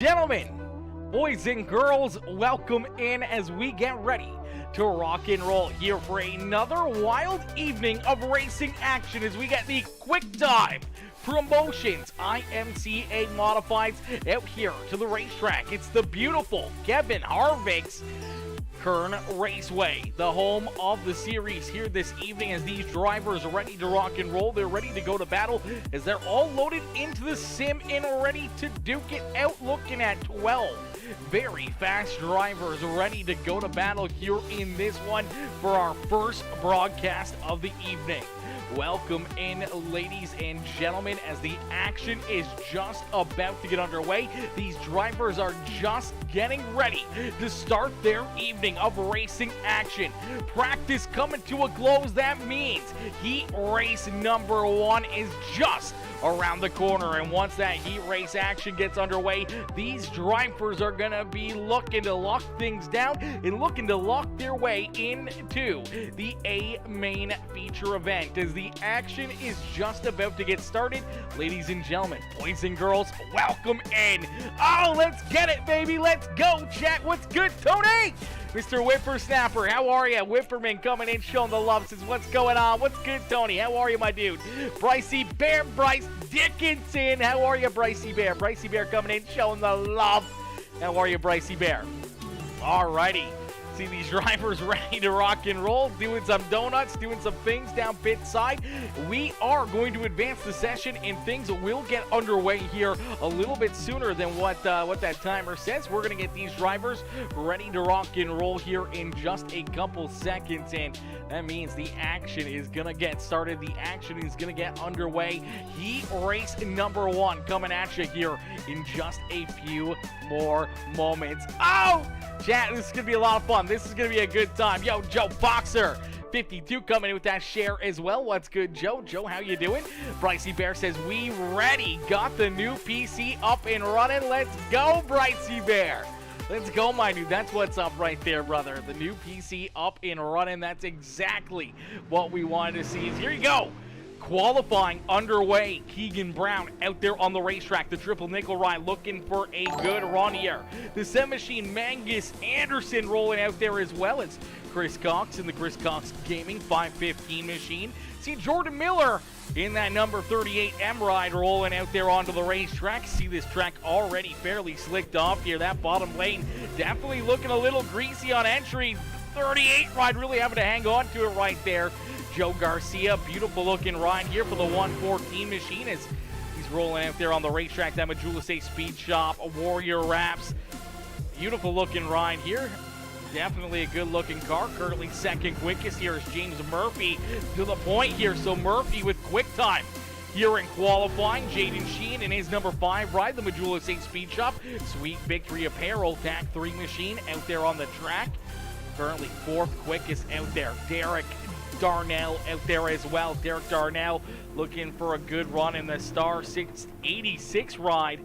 Gentlemen, boys and girls, welcome in as we get ready to rock and roll here for another wild evening of racing action as we get the QuickTime Promotions IMCA Modifieds out here to the racetrack. It's the beautiful Kevin Harvick's Kern Raceway, the home of the series here this evening as these drivers are ready to rock and roll. They're ready to go to battle as they're all loaded into the sim and ready to duke it out, looking at 12 very fast drivers ready to go to battle here in this one for our first broadcast of the evening. Welcome in, ladies and gentlemen, as the action is just about to get underway. These drivers are just getting ready to start their evening of racing action. Practice coming to a close. That means heat race number 1 is just around the corner, and once that heat race action gets underway, these drivers are gonna be looking to lock things down and looking to lock their way into the A main feature event as the action is just about to get started. Ladies and gentlemen, boys and girls, welcome in. Oh, let's get it, baby. Let's go, chat. What's good, Tony? Mr. Whippersnapper, how are you? Whipperman coming in, showing the love, says, what's going on? What's good, Tony? How are you, my dude? Brycey Bear, Bryce Dickinson. How are you, Brycey Bear? Brycey Bear coming in, showing the love. How are you, Brycey Bear? Alrighty. See these drivers ready to rock and roll, doing some donuts, doing some things down pit side. We are going to advance the session and things will get underway here a little bit sooner than what that timer says. We're going to get these drivers ready to rock and roll here in just a couple seconds, and that means the action is going to get started. The action is going to get underway. Heat race number 1 coming at you here in just a few more moments. Oh! Chat, this is going to be a lot of fun. This is going to be a good time. Yo, Joe Boxer, 52 coming in with that share as well. What's good, Joe? Joe, how you doing? Brycey Bear says, we ready. Got the new PC up and running. Let's go, Brycey Bear. Let's go, my dude. That's what's up right there, brother. The new PC up and running. That's exactly what we wanted to see. Here you go. Qualifying underway. Keegan Brown out there on the racetrack. The triple nickel ride looking for a good run here. The Sem Machine Mangus Anderson rolling out there as well. It's Chris Cox in the Chris Cox Gaming 515 machine. See Jordan Miller in that number 38 M ride rolling out there onto the racetrack. See this track already fairly slicked off here. That bottom lane definitely looking a little greasy on entry. 38 ride really having to hang on to it right there. Joe Garcia, beautiful looking ride here for the 114 machine as he's rolling out there on the racetrack. That Majula Speed Shop, Warrior Wraps. Beautiful looking ride here. Definitely a good looking car. Currently second quickest here is James Murphy to the point here. So Murphy with QuickTime here in qualifying. Jaden Sheen in his number 5 ride, the Majula Speed Shop. Sweet Victory Apparel, TAC 3 machine out there on the track. Currently 4th quickest out there. Derek Darnell out there as well. Derek Darnell looking for a good run in the Star 686 ride.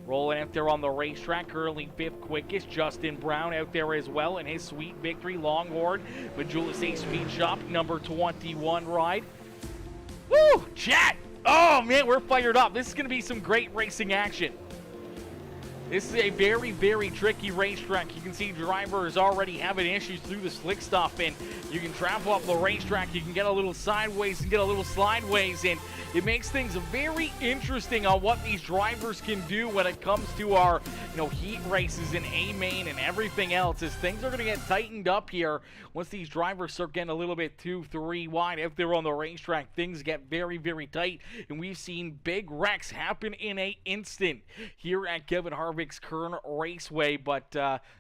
Rolling out there on the racetrack. Currently 5th quickest. Justin Brown out there as well in his Sweet Victory Longhorn Majula Speed Shop number 21 ride. Woo! Chat! Oh man, we're fired up. This is going to be some great racing action. This is a very, very tricky racetrack. You can see drivers already having issues through the slick stuff, and you can travel up the racetrack. You can get a little sideways and get a little slideways, and it makes things very interesting on what these drivers can do when it comes to our, heat races in A-Main and everything else, as things are going to get tightened up here once these drivers start getting a little bit 2-3 wide out there on the racetrack. Things get very, very tight, and we've seen big wrecks happen in an instant here at Kevin Harvick's Kern Raceway, but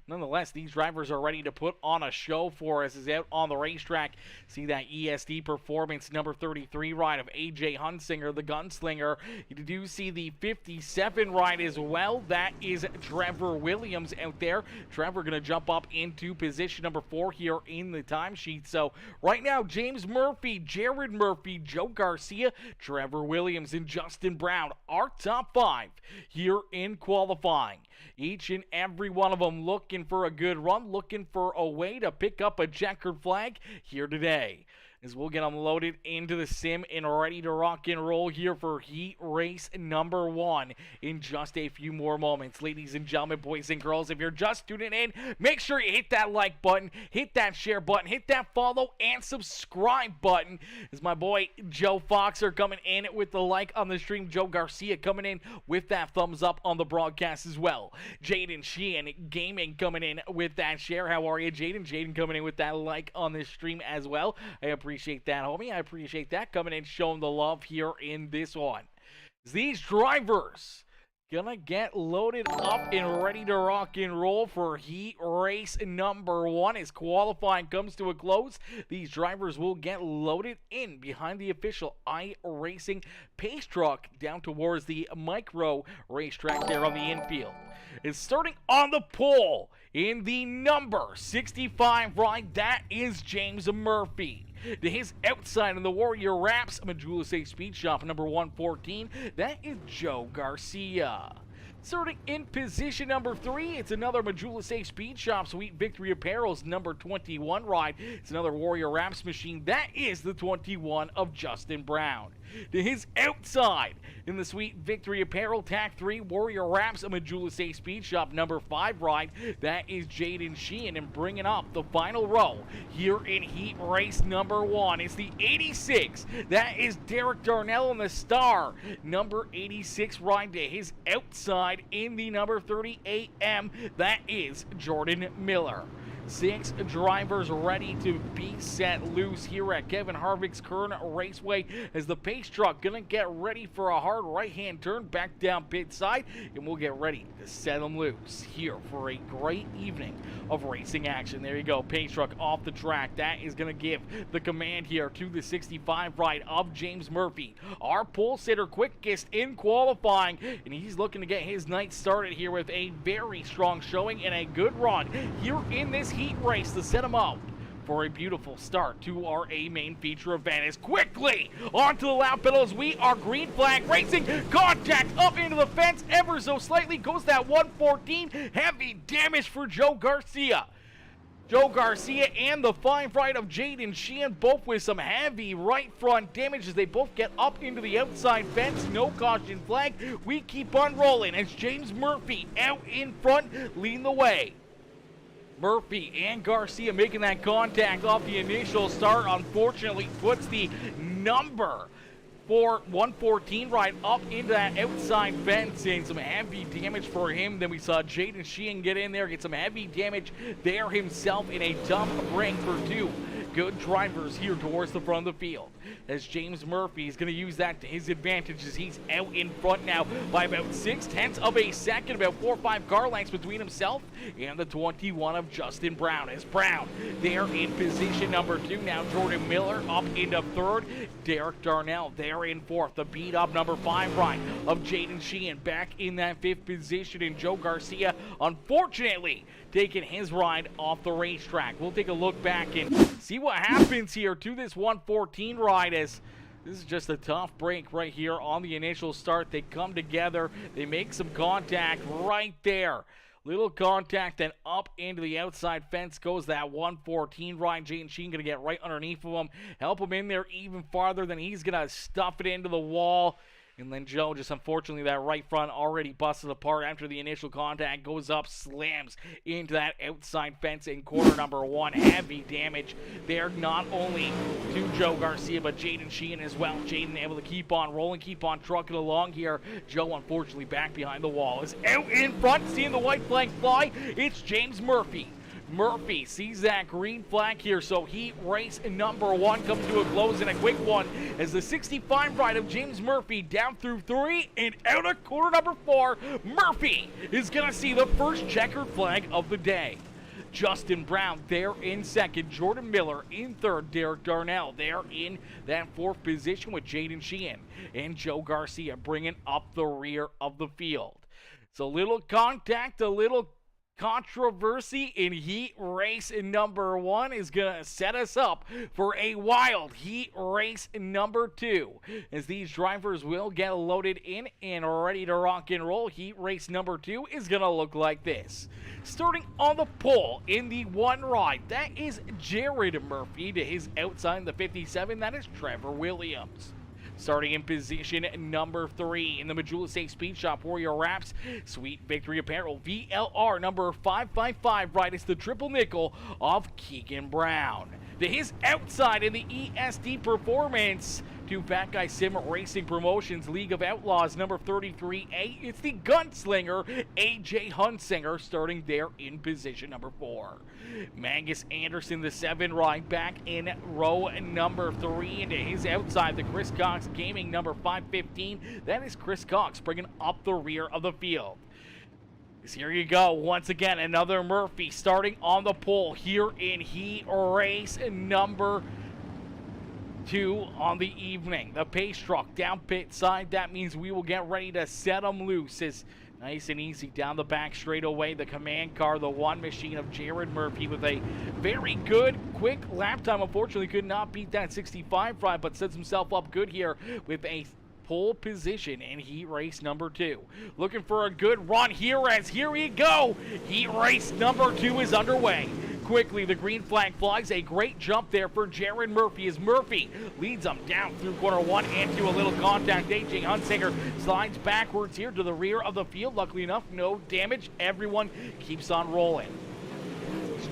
nonetheless, these drivers are ready to put on a show for us as out on the racetrack. See that ESD Performance number 33 ride of AJ Hunsinger, the gunslinger. You do see the 57 ride as well. That is Trevor Williams out there. Trevor going to jump up into position number 4 here in the timesheet. So right now, James Murphy, Jared Murphy, Joe Garcia, Trevor Williams, and Justin Brown are top 5 here in qualifying. Each and every one of them looking for a good run, looking for a way to pick up a checkered flag here today. as we'll get them loaded into the sim and ready to rock and roll here for heat race number 1 in just a few more moments. Ladies and gentlemen, boys and girls, if you're just tuning in, make sure you hit that like button, hit that share button, hit that follow and subscribe button. As my boy Joe Foxer coming in with the like on the stream, Joe Garcia coming in with that thumbs up on the broadcast as well. Jaden Sheehan Gaming coming in with that share. How are you, Jaden? Jaden coming in with that like on the stream as well. I appreciate that, homie. I appreciate that. Coming in, showing the love here in this one. These drivers gonna get loaded up and ready to rock and roll for heat race number 1. As qualifying comes to a close, these drivers will get loaded in behind the official iRacing pace truck down towards the micro racetrack there on the infield. It's starting on the pole in the number 65 ride. That is James Murphy. To his outside in the Warrior Wraps Majula Safe Speed Shop number 114, that is Joe Garcia. Starting in position number 3, it's another Majula Safe Speed Shop Sweet Victory Apparel's number 21 ride. It's another Warrior Wraps machine. That is the 21 of Justin Brown. To his outside in the Sweet Victory Apparel Tac 3 Warrior Wraps a Majula Safe Speed Shop number 5 ride. That is Jaden Sheehan, and bringing up the final row here in heat race number 1. It's the 86. That is Derek Darnell in the star number 86 ride. To his outside in the number 30 AM, that is Jordan Miller. 6 drivers ready to be set loose here at Kevin Harvick's Kern Raceway as the pace truck gonna get ready for a hard right-hand turn back down pit side, and we'll get ready to set them loose here for a great evening of racing action. There you go, pace truck off the track. That is gonna give the command here to the 65 ride of James Murphy, our pole sitter quickest in qualifying, and he's looking to get his night started here with a very strong showing and a good run here in this heat race to set him up for a beautiful start to our A main feature event. As quickly onto the lap pedals, we are green flag racing. Contact up into the fence ever so slightly. Goes that 114. Heavy damage for Joe Garcia. Joe Garcia and the 5 right of Jaden Sheehan, both with some heavy right front damage as they both get up into the outside fence. No caution flag. We keep on rolling as James Murphy out in front leading the way. Murphy and Garcia making that contact off the initial start. Unfortunately, puts the number 114 right up into that outside fence, and some heavy damage for him. Then we saw Jaden Sheehan get in there, get some heavy damage there himself in a dump ring for 2 good drivers here towards the front of the field. As James Murphy is going to use that to his advantage as he's out in front now by about 0.6 of a second, about 4 or 5 car lengths between himself and the 21 of Justin Brown. As Brown there in position number 2. Now Jordan Miller up into 3rd. Derek Darnell there in 4th. The beat up number 5 ride of Jaden Sheehan back in that 5th position. And Joe Garcia, unfortunately, taking his ride off the racetrack. We'll take a look back and see what happens here to this 114 ride, as this is just a tough break right here on the initial start. They come together, they make some contact right there. Little contact, and up into the outside fence goes that 114 ride. Jaden Sheehan going to get right underneath of him, help him in there even farther, than he's going to stuff it into the wall. And then Joe, just unfortunately, that right front already busted apart after the initial contact, goes up, slams into that outside fence in corner number 1. Heavy damage there, not only to Joe Garcia, but Jaden Sheehan as well. Jaden able to keep on rolling, keep on trucking along here. Joe, unfortunately, back behind the wall. Is out in front, seeing the white flag fly. It's James Murphy. Murphy sees that green flag here, so heat race number 1 comes to a close in a quick one as the 65 ride of James Murphy down through 3 and out of corner number 4. Murphy is going to see the first checkered flag of the day. Justin Brown there in 2nd, Jordan Miller in 3rd, Derek Darnell there in that 4th position with Jaden Sheehan and Joe Garcia bringing up the rear of the field. So a little contact, a little controversy in heat race number 1 is going to set us up for a wild heat race number 2, as these drivers will get loaded in and ready to rock and roll. Heat race number 2 is going to look like this. Starting on the pole in the 1 ride, that is Jared Murphy. To his outside in the 57, that is Trevor Williams. Starting in position number 3 in the Majula Safe Speed Shop Warrior Wraps Sweet Victory Apparel VLR number 555 ride is the triple nickel of Keegan Brown. To his outside in the ESD Performance to Fat Guy Sim Racing Promotions League of Outlaws number 33A, it's the Gunslinger AJ Hunsinger, starting there in position number 4. Mangus Anderson, the 7 ride back in row number 3, and to his outside the Chris Cox Gaming number 515, that is Chris Cox bringing up the rear of the field. Here you go, once again, another Murphy starting on the pole here in heat race number 2 on the evening. The pace truck down pit side, that means we will get ready to set them loose. As nice and easy down the back straightaway, the command car, the one machine of Jared Murphy with a very good quick lap time. Unfortunately could not beat that 65 ride, but sets himself up good here with a pole position in heat race number 2. Looking for a good run here, as here we go. Heat race number 2 is underway. Quickly, the green flag flies. A great jump there for Jared Murphy as Murphy leads him down through corner 1 into a little contact. AJ Hunsinger slides backwards here to the rear of the field. Luckily enough, no damage. Everyone keeps on rolling.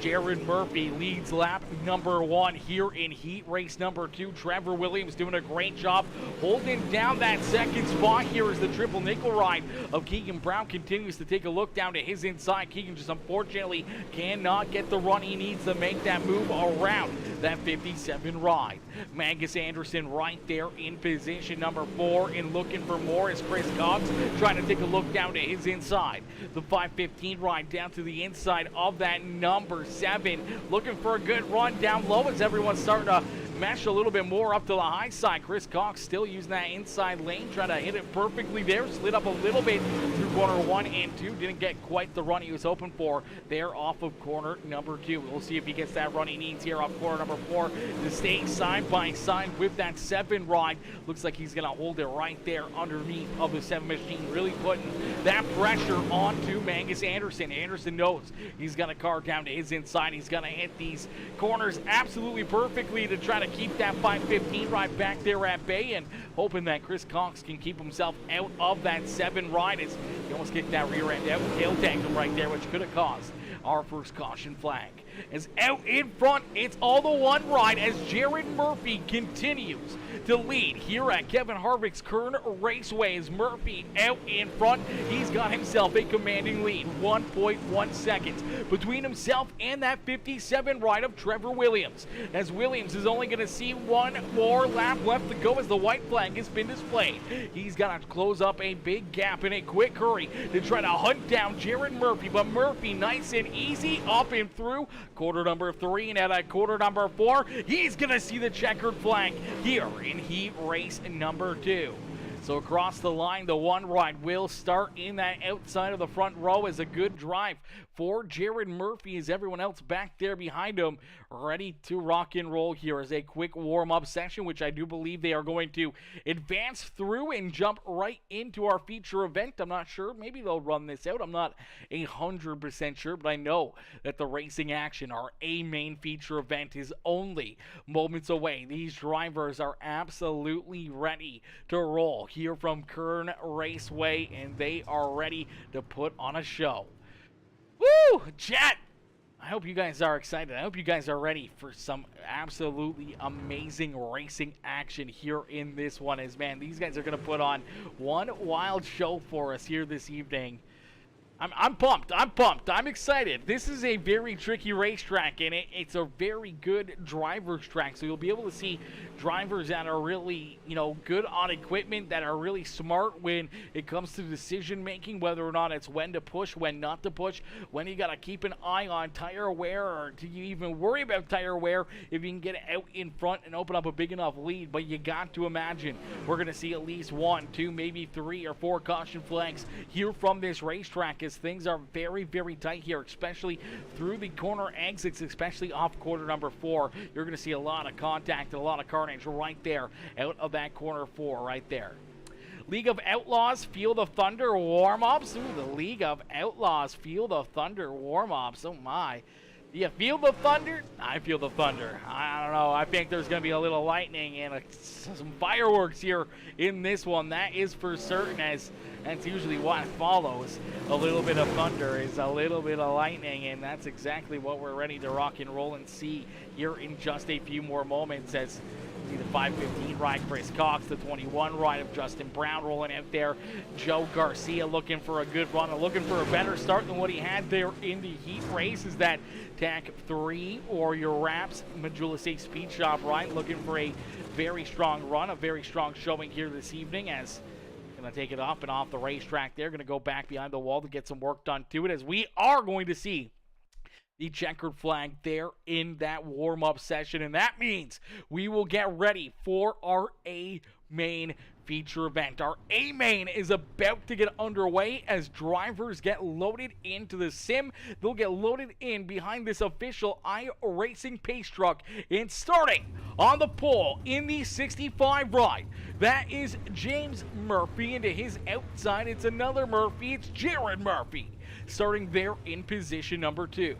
Jared Murphy leads lap number 1 here in heat race number 2. Trevor Williams doing a great job holding down that second spot here as the triple nickel ride of Keegan Brown continues to take a look down to his inside. Keegan just unfortunately cannot get the run he needs to make that move around that 57 ride. Mangus Anderson right there in position number 4 and looking for more as Chris Cox trying to take a look down to his inside. The 515 ride down to the inside of that number 7, looking for a good run down low as everyone's starting to mesh a little bit more up to the high side. Chris Cox still using that inside lane, trying to hit it perfectly there. Slid up a little bit through corner 1 and 2. Didn't get quite the run he was hoping for there off of corner number 2. We'll see if he gets that run he needs here off corner number 4 to stay side by side with that 7 ride. Looks like he's going to hold it right there underneath of the 7 machine, really putting that pressure onto Mangus Anderson. Anderson knows he's going to carve down to his inside. He's going to hit these corners absolutely perfectly to try to keep that 515 ride back there at bay, and hoping that Chris Cox can keep himself out of that 7 ride as he almost kicked that rear end out, tail tagged him right there, which could have caused our first caution flag. As out in front, it's all the 1 ride as Jared Murphy continues to lead here at Kevin Harvick's Kern Raceway. As Murphy out in front, he's got himself a commanding lead, 1.1 seconds between himself and that 57 ride of Trevor Williams. As Williams is only going to see 1 more lap left to go as the white flag has been displayed. He's got to close up a big gap in a quick hurry to try to hunt down Jared Murphy, but Murphy nice and easy up and through quarter number 3, and at quarter number 4, he's going to see the checkered flag here in heat race number 2. So across the line, the 1 ride will start in that outside of the front row as a good drive for Jared Murphy as everyone else back there behind him ready to rock and roll here as a quick warm-up session, which I do believe they are going to advance through and jump right into our feature event. I'm not sure. Maybe they'll run this out. I'm not 100% sure, but I know that the racing action, our main feature event, is only moments away. These drivers are absolutely ready to roll here from Kern Raceway, and they are ready to put on a show. Woo! Chat! I hope you guys are excited. I hope you guys are ready for some absolutely amazing racing action here in this one. As, man, these guys are going to put on one wild show for us here this evening. I'm pumped. I'm excited. This is a very tricky racetrack, and it's a very good driver's track. So you'll be able to see drivers that are really, good on equipment, that are really smart when it comes to decision making, whether or not it's when to push, when not to push, when you got to keep an eye on tire wear, or do you even worry about tire wear if you can get out in front and open up a big enough lead. But you got to imagine we're going to see at least 1, 2, maybe 3 or 4 caution flags here from this racetrack as as things are very, very tight here, especially through the corner exits, especially off corner number 4. You're going to see a lot of contact and a lot of carnage right there out of that corner 4 right there. League of Outlaws Field of Thunder warm-ups. Ooh, the League of Outlaws Field of Thunder warm-ups. Oh my. Yeah, feel the thunder? I feel the thunder. I don't know. I think there's going to be a little lightning and some fireworks here in this one. That is for certain, as that's usually what follows. A little bit of thunder is a little bit of lightning, and that's exactly what we're ready to rock and roll and see here in just a few more moments as see the 515 ride, Chris Cox, the 21 ride of Justin Brown rolling out there. Joe Garcia looking for a good run and looking for a better start than what he had there in the heat race. Is that TAC 3 or your Raps Majula Safe Speed Shop ride, looking for a very strong run, a very strong showing here this evening, as going to take it up and off the racetrack there. Going to go back behind the wall to get some work done to it, as we are going to see the checkered flag there in that warm-up session, and that means we will get ready for our A-Main feature event. Our A-Main is about to get underway as drivers get loaded into the sim. They'll get loaded in behind this official iRacing pace truck, and starting on the pole in the 65 ride, that is James Murphy. Into his outside, it's another Murphy. It's Jared Murphy starting there in position number 2.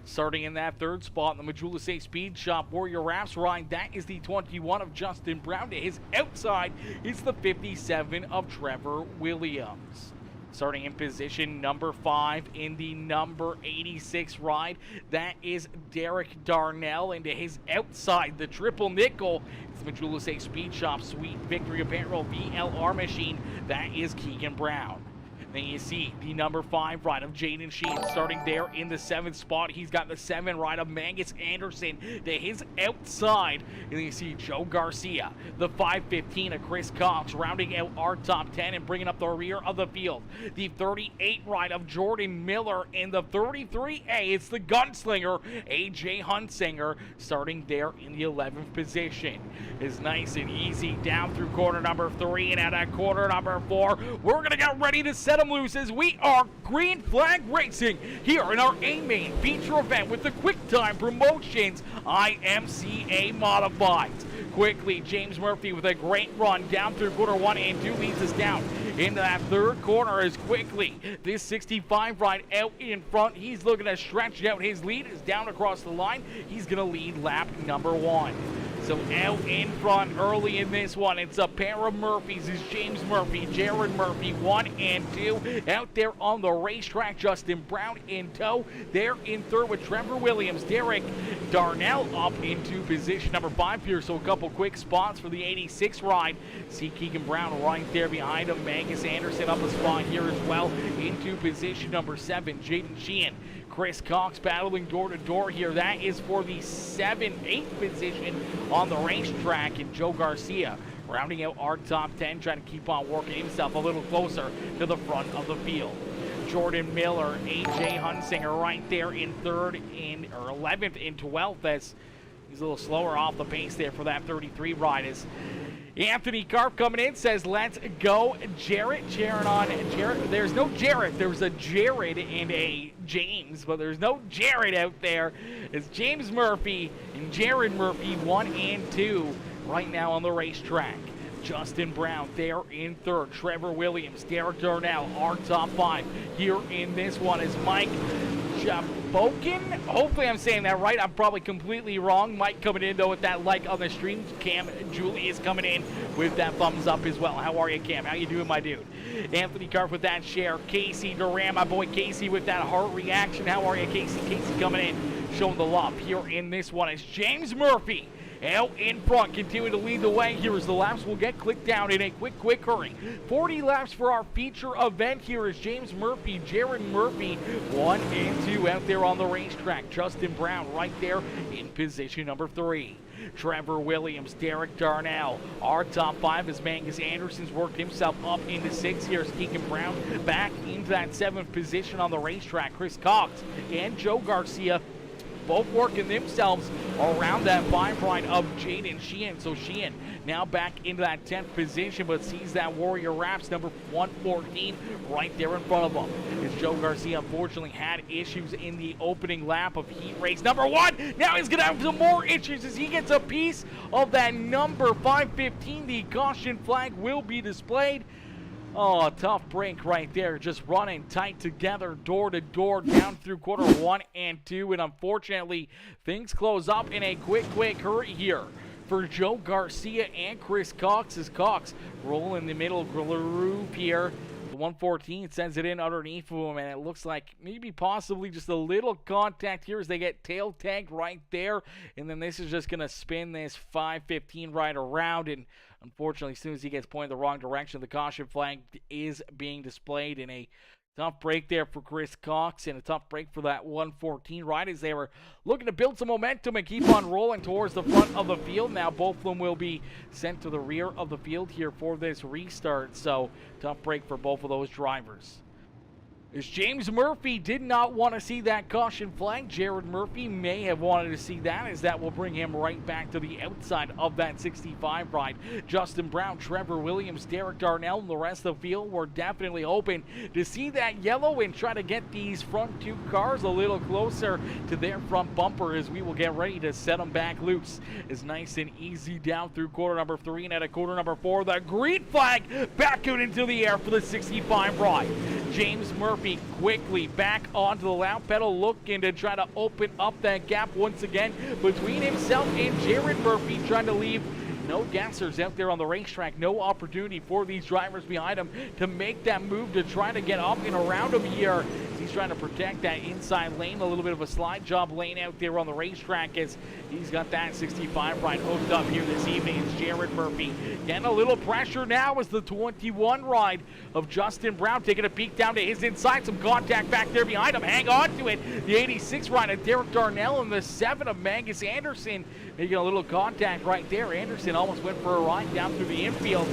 Starting in that third spot in the Majula Safe Speed Shop Warrior Raps ride, that is the 21 of Justin Brown. To his outside, it's the 57 of Trevor Williams. Starting in position number 5 in the number 86 ride, that is Derek Darnell. And to his outside, the triple nickel, it's the Majula Safe Speed Shop Sweet Victory Apparel VLR machine, that is Keegan Brown. Then you see the number 5 ride of Jaden Sheen starting there in the 7th spot. He's got the 7 ride of Mangus Anderson to his outside. And then you see Joe Garcia, the 515 of Chris Cox, rounding out our top 10 and bringing up the rear of the field. The 38 ride of Jordan Miller, in the 33A, it's the gunslinger AJ Hunsinger starting there in the 11th position. Is nice and easy down through corner number 3 and out at corner number 4. We're going to get ready to set them loose as we are Green Flag Racing here in our A-Main feature event with the QuickTime Promotions IMCA Modifieds. Quickly, James Murphy with a great run down through quarter 1 and 2 leads us down into that third corner as quickly this 65 ride out in front. He's looking to stretch out his lead. Is down across the line. He's going to lead lap number 1. So out in front early in this one, it's a pair of Murphys. It's James Murphy, Jared Murphy, 1 and 2. Out there on the racetrack, Justin Brown in tow. There in third with Trevor Williams. Derek Darnell up into position number 5 here. So a couple quick spots for the 86 ride. See Keegan Brown right there behind him. Mangus Anderson up a spot here as well into position number 7. Jaden Sheehan, Chris Cox battling door to door here. That is for the 7-8 position on the racetrack. And Joe Garcia rounding out our top 10, trying to keep on working himself a little closer to the front of the field. Jordan Miller, AJ Hunsinger right there in 11th and 12th, as he's a little slower off the pace there for that 33 ride. As Anthony Karp coming in says, let's go Jarrett. Cheering on Jarrett. There's no Jarrett. There's a Jared and a James, but there's no Jared out there. It's James Murphy and Jared Murphy, 1 and 2 right now on the racetrack. Justin Brown there in third. Trevor Williams, Derek Darnell, our top 5 here in this one is Mike Jabokin. Hopefully I'm saying that right. I'm probably completely wrong. Mike coming in though with that like on the stream. Cam Julie is coming in with that thumbs up as well. How are you, Cam? How you doing, my dude? Anthony Karp with that share. Casey Duran, my boy Casey with that heart reaction. How are you, Casey? Casey coming in, showing the love here in this one. It's James Murphy out in front, continuing to lead the way here as the laps will get clicked down in a quick hurry. 40 laps for our feature event here is James Murphy, Jared Murphy, 1 and 2 out there on the racetrack. Justin Brown right there in position number 3. Trevor Williams, Derek Darnell, our top 5 as Mangus Anderson's worked himself up into 6 here. Keegan Brown back into that 7th position on the racetrack. Chris Cox and Joe Garcia both working themselves around that 5 ride of Jaden Sheehan. So Sheehan now back into that 10th position, but sees that Warrior Raps number 114 right there in front of him. As Joe Garcia unfortunately had issues in the opening lap of heat race number 1. Now he's going to have some more issues as he gets a piece of that number 515. The caution flag will be displayed. Oh, a tough break right there. Just running tight together, door to door, down through quarter 1 and 2. And unfortunately, things close up in a quick hurry here for Joe Garcia and Chris Cox, as Cox roll in the middle group here. The 114 sends it in underneath of him, and it looks like maybe possibly just a little contact here as they get tail tagged right there. And then this is just going to spin this 515 right around, and unfortunately, as soon as he gets pointed the wrong direction, the caution flag is being displayed in a tough break there for Chris Cox, and a tough break for that 114 ride as they were looking to build some momentum and keep on rolling towards the front of the field. Now both of them will be sent to the rear of the field here for this restart, so tough break for both of those drivers. As James Murphy did not want to see that caution flag, Jared Murphy may have wanted to see that, as that will bring him right back to the outside of that 65 ride. Justin Brown, Trevor Williams, Derek Darnell, and the rest of the field were definitely hoping to see that yellow and try to get these front 2 cars a little closer to their front bumper, as we will get ready to set them back loose. It's nice and easy down through quarter number 3 and at a quarter number 4. The green flag back out into the air for the 65 ride. James Murphy quickly back onto the lap pedal, looking to try to open up that gap once again between himself and Jared Murphy, trying to leave no gassers out there on the racetrack. No opportunity for these drivers behind him to make that move to try to get up and around him here. He's trying to protect that inside lane, a little bit of a slide job lane out there on the racetrack, as he's got that 65 ride hooked up here this evening. It's Jared Murphy getting a little pressure now as the 21 ride of Justin Brown taking a peek down to his inside. Some contact back there behind him. Hang on to it. The 86 ride of Derek Darnell and the 7 of Magus Anderson making a little contact right there. Anderson almost went for a ride down through the infield.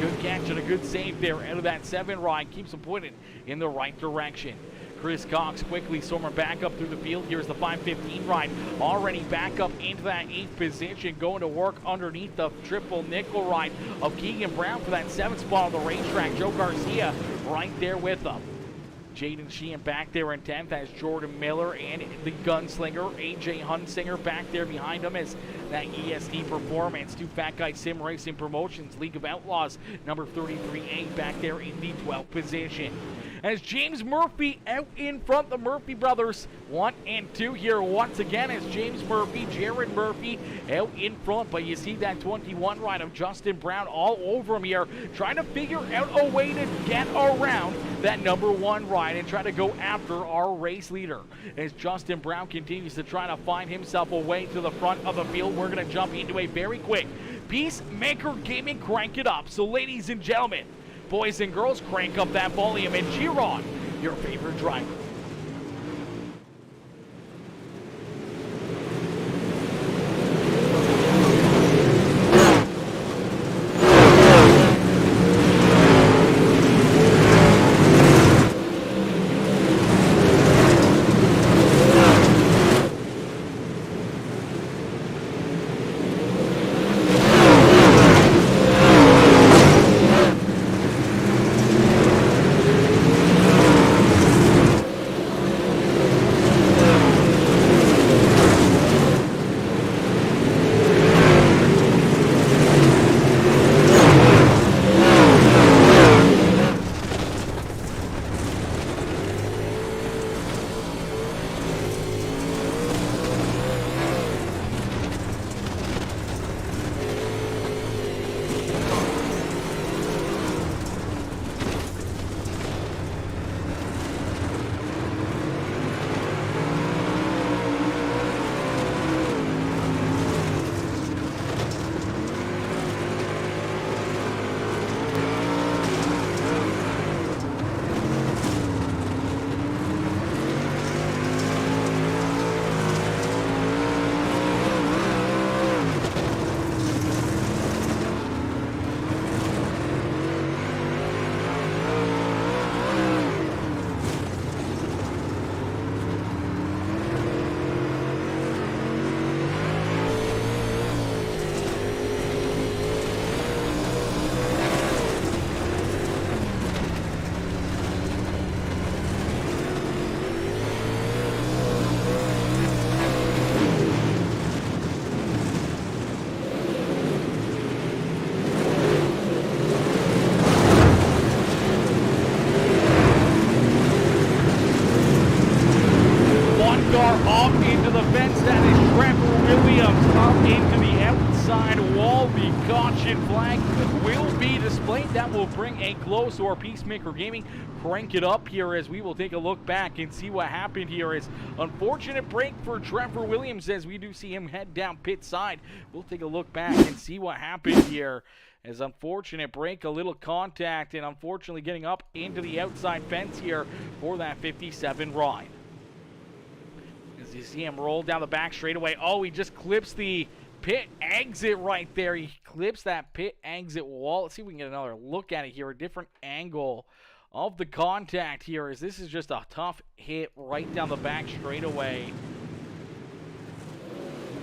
Good catch and a good save there out of that 7 ride. Keeps him pointed in the right direction. Chris Cox quickly storming back up through the field. Here's the 515 ride, already back up into that 8th position, going to work underneath the triple nickel ride of Keegan Brown for that 7th spot on the racetrack. Joe Garcia right there with them. Jaden Sheehan back there in 10th as Jordan Miller and the gunslinger AJ Hunsinger back there behind him as that ESD Performance, 2 Fat Guy Sim Racing Promotions, League of Outlaws, number 33A back there in the 12th position. As James Murphy out in front, the Murphy brothers 1 and 2 here once again as James Murphy, Jared Murphy out in front. But you see that 21 ride of Justin Brown all over him here, trying to figure out a way to get around that number 1 ride and try to go after our race leader. As Justin Brown continues to try to find himself a way to the front of the field, we're going to jump into a very quick PeaceMaker Gaming Crank It Up. So ladies and gentlemen, boys and girls, crank up that volume and cheer on your favorite driver. car off into the fence. That is Trevor Williams up into the outside wall. The caution flag will be displayed. That will bring a close to our Peacemaker Gaming. Crank it up here as we will take a look back and see what happened here. Is unfortunate break for Trevor Williams as we do see him head down pit side. We'll take a look back and see what happened here. As unfortunate break, a little contact, and unfortunately getting up into the outside fence here for that 57 ride. As you see him roll down the back straightaway. Oh, he just clips the pit exit right there. He clips that pit exit wall. Let's see if we can get another look at it here, a different angle of the contact here, as this is just a tough hit right down the back straightaway.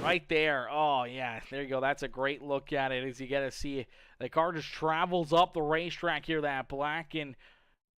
Right there. Oh, yeah. There you go. That's a great look at it, as you get to see the car just travels up the racetrack here. That black and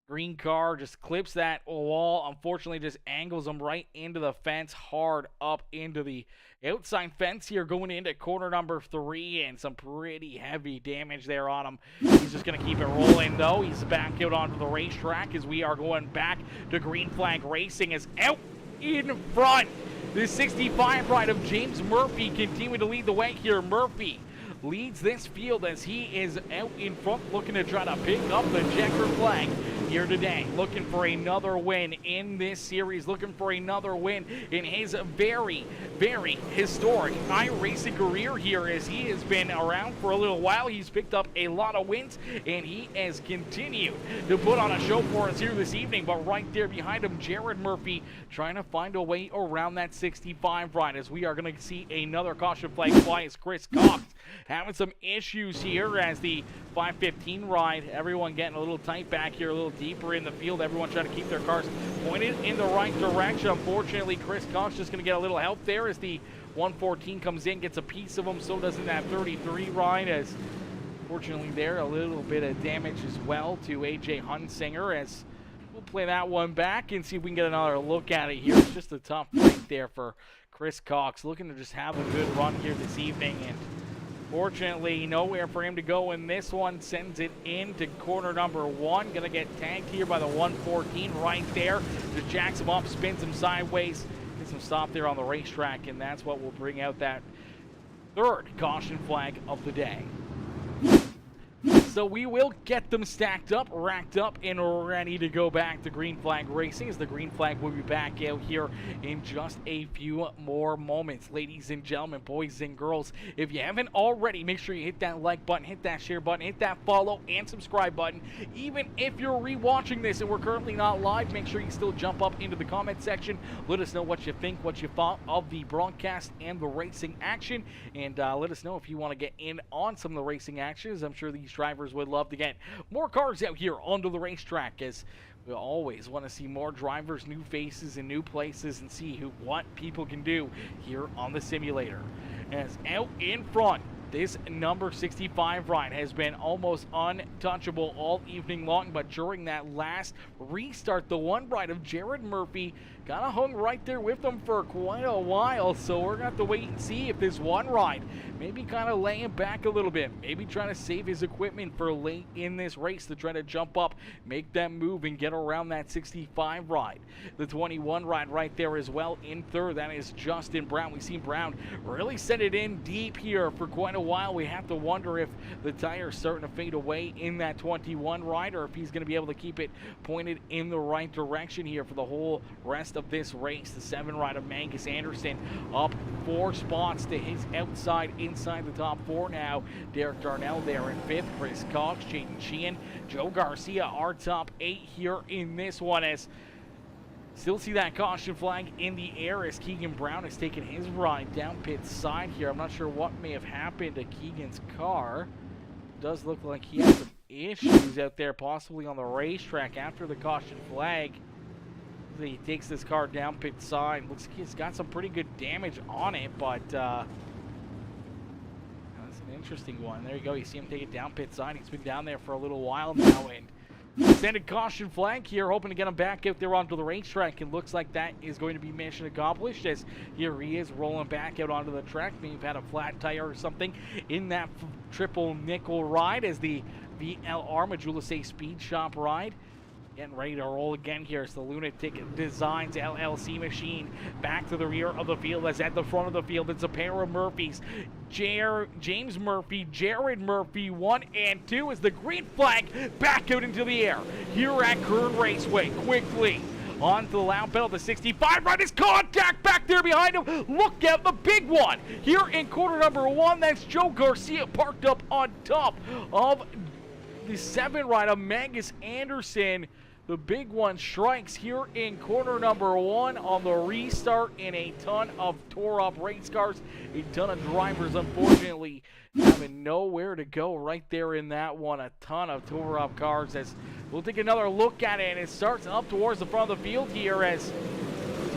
green car just clips that wall. Unfortunately, just angles them right into the fence, hard up into the outside fence here, going into corner number 3, and some pretty heavy damage there on him. He's just going to keep it rolling, though. He's back out onto the racetrack as we are going back to green flag racing. Is out in front. The 65 ride of James Murphy continuing to lead the way here. Murphy leads this field as he is out in front, looking to try to pick up the checker flag here today. Looking for another win in this series, looking for another win in his very, very historic iRacing career here, as he has been around for a little while. He's picked up a lot of wins, and he has continued to put on a show for us here this evening. But right there behind him, Jared Murphy trying to find a way around that 65 ride, as we are going to see another caution flag fly as Chris Cox having some issues here as the 515 ride. Everyone getting a little tight back here, a little deeper in the field. Everyone trying to keep their cars pointed in the right direction. Unfortunately, Chris Cox just going to get a little help there as the 114 comes in, gets a piece of him. So doesn't that 33 ride, as fortunately there a little bit of damage as well to AJ Hunsinger, as we'll play that one back and see if we can get another look at it here. It's just a tough break there for Chris Cox, looking to just have a good run here this evening, and fortunately, nowhere for him to go in this one. Sends it into corner number 1. Going to get tagged here by the 114 right there. Just jacks him up, spins him sideways. Gets him stopped there on the racetrack, and that's what will bring out that third caution flag of the day. So we will get them stacked up, racked up, and ready to go back to green flag racing, as the green flag will be back out here in just a few more moments. Ladies and gentlemen, boys and girls, if you haven't already, make sure you hit that like button, hit that share button, hit that follow and subscribe button. Even if you're rewatching this and we're currently not live, make sure you still jump up into the comment section. Let us know what you think, what you thought of the broadcast and the racing action, and let us know if you want to get in on some of the racing actions. I'm sure these drivers would love to get more cars out here onto the racetrack, as we always want to see more drivers, new faces, and new places, and see what people can do here on the simulator. As out in front, this number 65 ride has been almost untouchable all evening long, but during that last restart, the one ride of Jared Murphy kind of hung right there with them for quite a while. So we're going to have to wait and see if this one ride maybe kind of laying back a little bit, maybe trying to save his equipment for late in this race to try to jump up, make that move, and get around that 65 ride. The 21 ride right there as well in third. That is Justin Brown. We've seen Brown really set it in deep here for quite a while. We have to wonder if the tire's starting to fade away in that 21 ride, or if he's going to be able to keep it pointed in the right direction here for the whole rest of this race. The 7 ride of Mangus Anderson up 4 spots to his outside, inside the top 4 now. Derek Darnell there in 5th. Chris Cox, Jaden Sheehan, Joe Garcia our top 8 here in this one, as still see that caution flag in the air as Keegan Brown has taken his ride down pit side here. I'm not sure what may have happened to Keegan's car. Does look like he has some issues out there, possibly on the racetrack after the caution flag. He takes this car down pit side. Looks like he's got some pretty good damage on it, but that's an interesting one. There you go. You see him take it down pit side. He's been down there for a little while now, and extended caution flag here, hoping to get him back out there onto the racetrack. It looks like that is going to be mission accomplished, as here he is rolling back out onto the track. Maybe had a flat tire or something in that triple nickel ride, as the VLR Majula Say Speed Shop ride Getting ready to roll again here. It's the Lunatic Designs LLC machine back to the rear of the field. As at the front of the field, it's a pair of Murphys. James Murphy, Jared Murphy, 1 and 2 as the green flag back out into the air here at Kern Raceway. Quickly on to the loud pedal, the 65 right is contact back there behind him. Look out, the big one here in corner number 1. That's Joe Garcia parked up on top of the 7 right of Magus Anderson. The big one strikes here in corner number 1 on the restart, and a ton of tore-up race cars. A ton of drivers, unfortunately, having nowhere to go right there in that one. A ton of tore-up cars. As we'll take another look at it, and it starts up towards the front of the field here as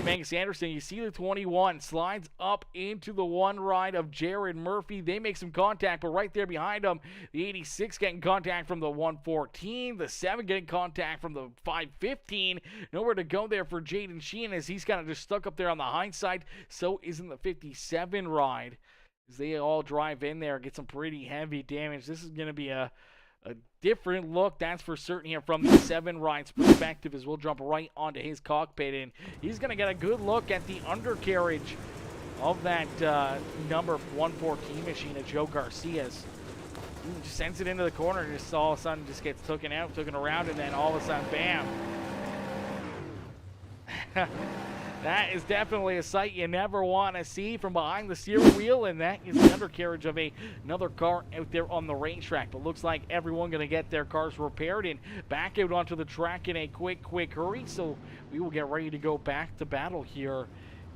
Magus Anderson, you see the 21 slides up into the 1 ride of Jared Murphy. They make some contact, but right there behind him, the 86 getting contact from the 114, the 7 getting contact from the 515. Nowhere to go there for Jaden Sheehan as he's kind of just stuck up there on the hindsight. So isn't the 57 ride as they all drive in there and get some pretty heavy damage. This is going to be a different look, that's for certain, here from the 7 ride's perspective, as we'll jump right onto his cockpit, and he's going to get a good look at the undercarriage of that number 114 machine of Joe Garcia's. Just sends it into the corner and just all of a sudden just gets taken around, and then all of a sudden, bam. That is definitely a sight you never want to see from behind the steering wheel, and that is the undercarriage of another car out there on the racetrack. But looks like everyone going to get their cars repaired and back out onto the track in a quick hurry. So we will get ready to go back to battle here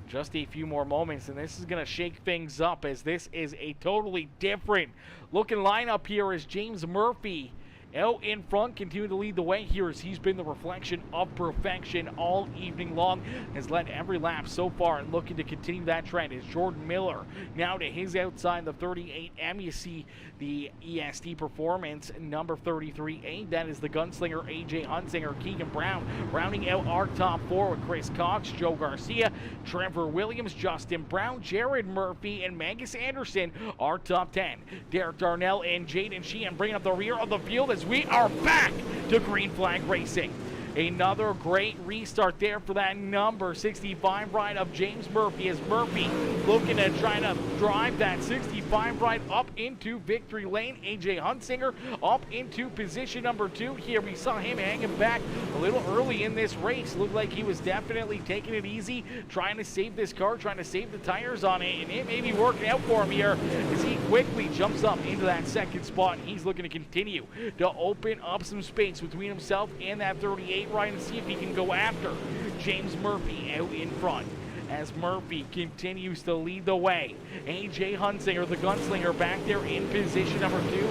in just a few more moments, and this is going to shake things up as this is a totally different looking lineup here as James Murphy out in front, continuing to lead the way here as he's been the reflection of perfection all evening long. Has led every lap so far and looking to continue that trend is Jordan Miller. Now to his outside, the 38M, you see the ESD Performance number 33A. That is the gunslinger AJ Hunsinger. Keegan Brown rounding out our top 4 with Chris Cox, Joe Garcia, Trevor Williams, Justin Brown, Jared Murphy, and Magus Anderson. Our top 10. Derek Darnell and Jaden Sheehan bringing up the rear of the field as we are back to green flag racing. Another great restart there for that number 65 ride of James Murphy, as Murphy looking to try to drive that 65 ride up into victory lane. AJ Hunsinger up into position number 2 here. We saw him hanging back a little early in this race. Looked like he was definitely taking it easy, trying to save this car, trying to save the tires on it, and it may be working out for him here as he quickly jumps up into that 2nd spot, and he's looking to continue to open up some space between himself and that 38 ride and see if he can go after James Murphy out in front. As Murphy continues to lead the way, AJ Hunsinger, the gunslinger, back there in position number 2.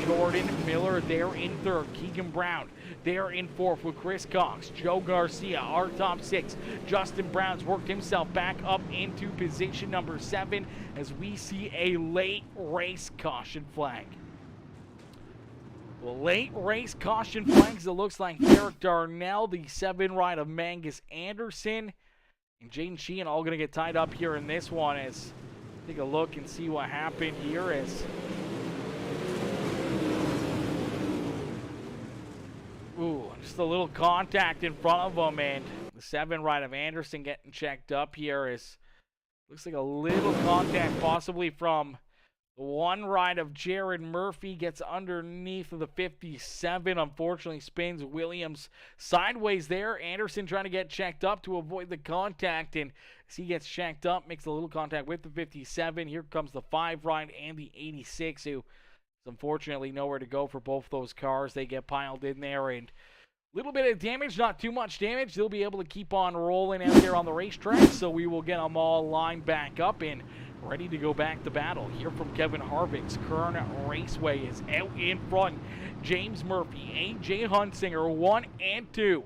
Jordan Miller there in 3rd. Keegan Brown there in 4th with Chris Cox. Joe Garcia, our top 6. Justin Brown's worked himself back up into position number 7 as we see a late race caution flag. Well, late race caution flags, it looks like Derek Darnell, the 7 ride of Magus Anderson, and Jaden Sheehan all going to get tied up here in this one. As take a look and see what happened here as just a little contact in front of them, and the 7 ride of Anderson getting checked up here as looks like a little contact possibly from the 1 ride of Jared Murphy. Gets underneath of the 57, unfortunately spins Williams sideways there. Anderson trying to get checked up to avoid the contact, and as he gets checked up, makes a little contact with the 57. Here comes the 5 ride and the 86, who is unfortunately nowhere to go for both those cars. They get piled in there, and a little bit of damage, not too much damage. They'll be able to keep on rolling out there on the racetrack, so we will get them all lined back up and ready to go back to battle. Here from Kevin Harvick's Kern Raceway is out in front. James Murphy, AJ Hunsinger, 1 and 2.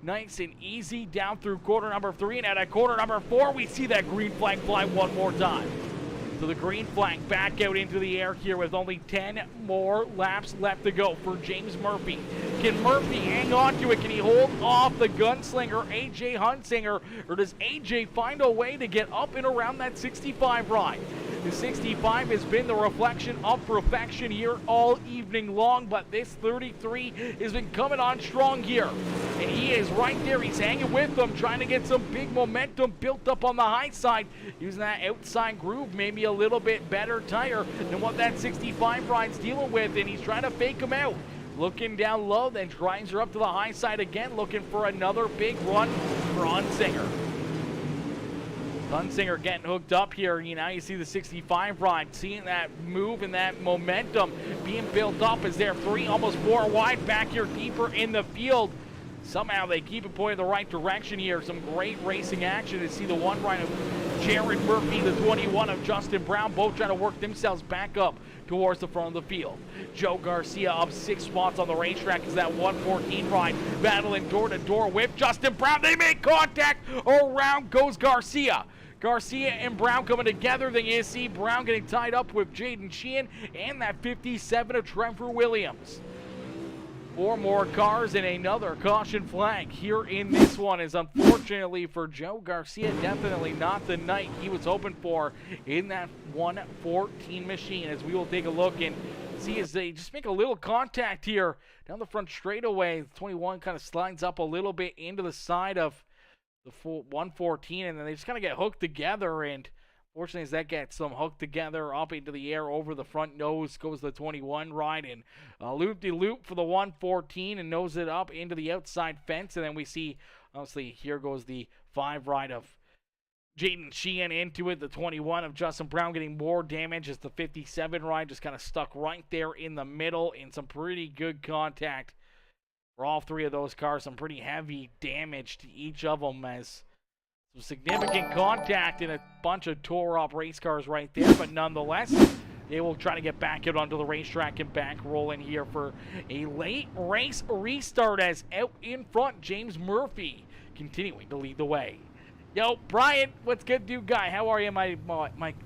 Nice and easy down through corner number 3, and at corner number 4, we see that green flag fly one more time. So the green flag back out into the air here with only 10 more laps left to go for James Murphy. Can Murphy hang on to it? Can he hold off the gunslinger AJ Hunsinger, or does AJ find a way to get up and around that 65 ride? The 65 has been the reflection of perfection here all evening long, but this 33 has been coming on strong here. And he is right there. He's hanging with them, trying to get some big momentum built up on the high side, using that outside groove, maybe a little bit better tire than what that 65 ride's dealing with, and he's trying to fake him out. Looking down low, then drives her up to the high side again, looking for another big run for Hunsinger. Hunsinger getting hooked up here. Now you see the 65 ride, seeing that move and that momentum being built up as they're 3, almost 4 wide back here deeper in the field. Somehow they keep it pointed the right direction here. Some great racing action to see the 1 ride of Jared Murphy, the 21 of Justin Brown, both trying to work themselves back up towards the front of the field. Joe Garcia up 6 spots on the racetrack as that 114 ride battling door-to-door with Justin Brown. They make contact. Around goes Garcia. Garcia and Brown coming together. Then you see Brown getting tied up with Jaden Sheehan and that 57 of Trevor Williams. 4 more cars and another caution flag here in this one is unfortunately for Joe Garcia definitely not the night he was hoping for in that 114 machine, as we will take a look and see as they just make a little contact here down the front straightaway. 21 kind of slides up a little bit into the side of the 114, and then they just kind of get hooked together, and fortunately, as that gets them hooked together up into the air over the front nose goes the 21 ride, and loop-de-loop for the 114 and nose it up into the outside fence. And then we see, obviously, here goes the 5 ride of Jaden Sheehan into it. The 21 of Justin Brown getting more damage as the 57 ride just kind of stuck right there in the middle in some pretty good contact for all 3 of those cars. Some pretty heavy damage to each of them as some significant contact in a bunch of tore-up race cars right there, but nonetheless, they will try to get back out onto the racetrack and back rolling here for a late race restart as out in front, James Murphy continuing to lead the way. Yo, Brian, what's good, dude guy? How are you, my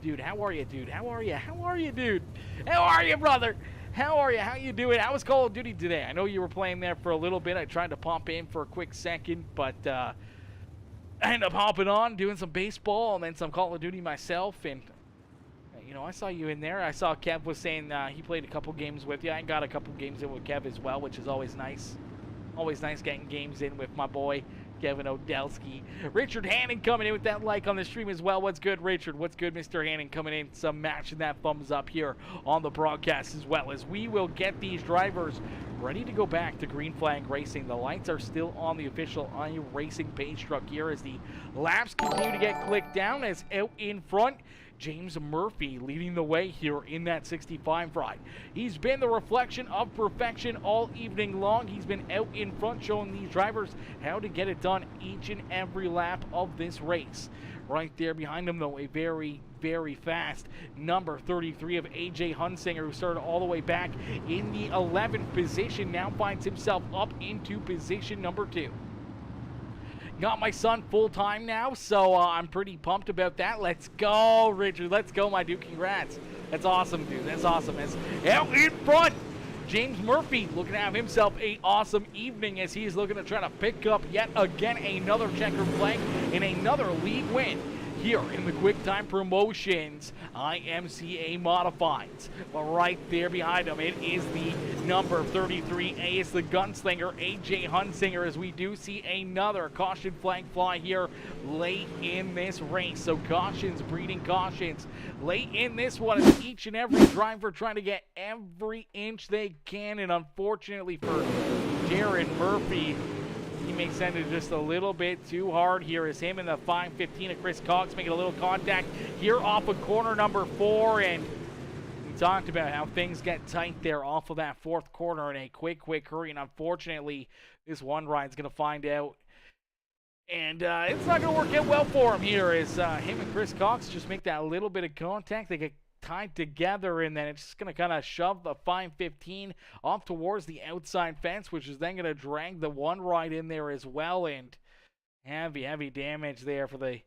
dude? How are you, dude? How are you? How are you, dude? How are you, brother? How are you? How you doing? How was Call of Duty today? I know you were playing there for a little bit. I tried to pop in for a quick second, but I ended up hopping on, doing some baseball, and then some Call of Duty myself, and you know, I saw you in there. I saw Kev was saying he played a couple games with you. I got a couple games in with Kev as well, which is always nice. Always nice getting games in with my boy, Kevin Odelski. Richard Hannon coming in with that like on the stream as well. What's good, Richard? What's good, Mr. Hannon? Coming in, some matching that thumbs up here on the broadcast as well, as we will get these drivers ready to go back to green flag racing. The lights are still on the official iRacing page truck here as the laps continue to get clicked down, as out in front, James Murphy leading the way here in that 65 ride. He's been the reflection of perfection all evening long. He's been out in front showing these drivers how to get it done each and every lap of this race. Right there behind him, though, a very, very fast number 33 of AJ Hunsinger, who started all the way back in the 11th position, now finds himself up into position number 2. Got my son full-time now, so I'm pretty pumped about that. Let's go, Richard. Let's go, my dude. Congrats. That's awesome, dude. That's awesome. As out in front, James Murphy looking to have himself a awesome evening as he's looking to try to pick up yet again another checkered flag and another league win here in the QuickTime Promotions IMCA Modifieds. But right there behind him, it is the number 33A. It's the gunslinger, AJ Hunsinger, as we do see another caution flag fly here late in this race. So cautions breeding cautions late in this one, as each and every driver trying to get every inch they can. And unfortunately for Jared Murphy, he may send it just a little bit too hard here, as him and the 515 of Chris Cox making a little contact here off of corner number 4. And we talked about how things get tight there off of that 4th corner in a quick hurry. And unfortunately, this one ride's going to find out. And it's not going to work out well for him here, as him and Chris Cox just make that little bit of contact. They get tied together, and then it's just going to kind of shove the 515 off towards the outside fence, which is then going to drag the one ride in there as well. And heavy damage there for the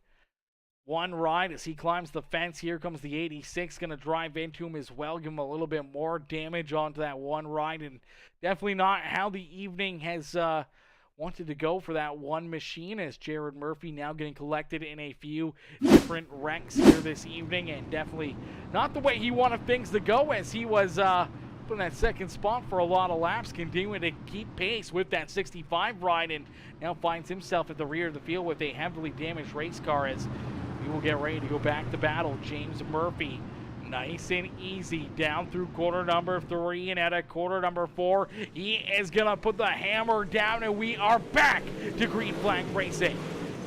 one ride as he climbs the fence. Here comes the 86, going to drive into him as well, give him a little bit more damage onto that one ride. And definitely not how the evening has wanted to go for that one machine, as Jared Murphy now getting collected in a few different wrecks here this evening, and definitely not the way he wanted things to go, as he was in that second spot for a lot of laps, continuing to keep pace with that 65 ride, and now finds himself at the rear of the field with a heavily damaged race car, as we will get ready to go back to battle. James Murphy, nice and easy down through corner number 3 and out of corner number 4. He is going to put the hammer down, and we are back to green flag racing.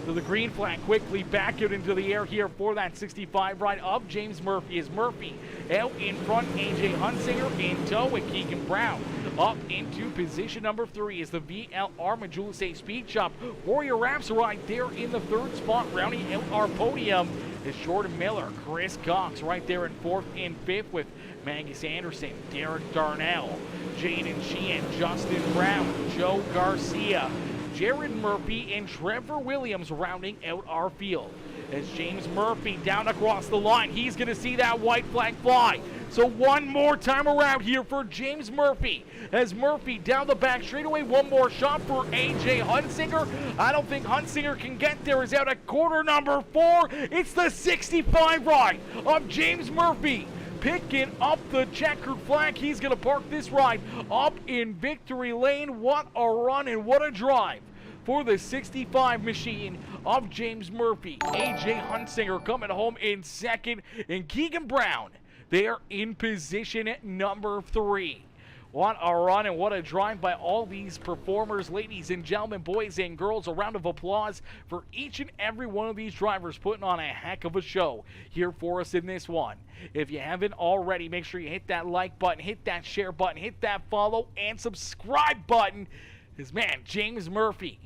So the green flag quickly back out into the air here for that 65 ride of James Murphy. Is Murphy out in front, AJ Hunsinger in tow with Keegan Brown. Up into position number 3 is the VLR Majula Speed Shop. Warrior Raps right there in the 3rd spot, rounding out our podium is Jordan Miller. Chris Cox right there in 4th and 5th with Magus Anderson, Derek Darnell, Jaden Sheehan, Justin Brown, Joe Garcia, Jared Murphy, and Trevor Williams rounding out our field. As James Murphy down across the line, he's going to see that white flag fly. So one more time around here for James Murphy. As Murphy down the back straightaway, one more shot for AJ Hunsinger. I don't think Hunsinger can get there. Is out at corner number 4. It's the 65 ride of James Murphy, picking up the checkered flag. He's going to park this ride up in victory lane. What a run and what a drive for the 65 machine of James Murphy. AJ Hunsinger coming home in 2nd, and Keegan Brown there in position at number 3. What a run and what a drive by all these performers. Ladies and gentlemen, boys and girls, a round of applause for each and every one of these drivers, putting on a heck of a show here for us in this one. If you haven't already, make sure you hit that like button, hit that share button, hit that follow and subscribe button. Because, man, James Murphy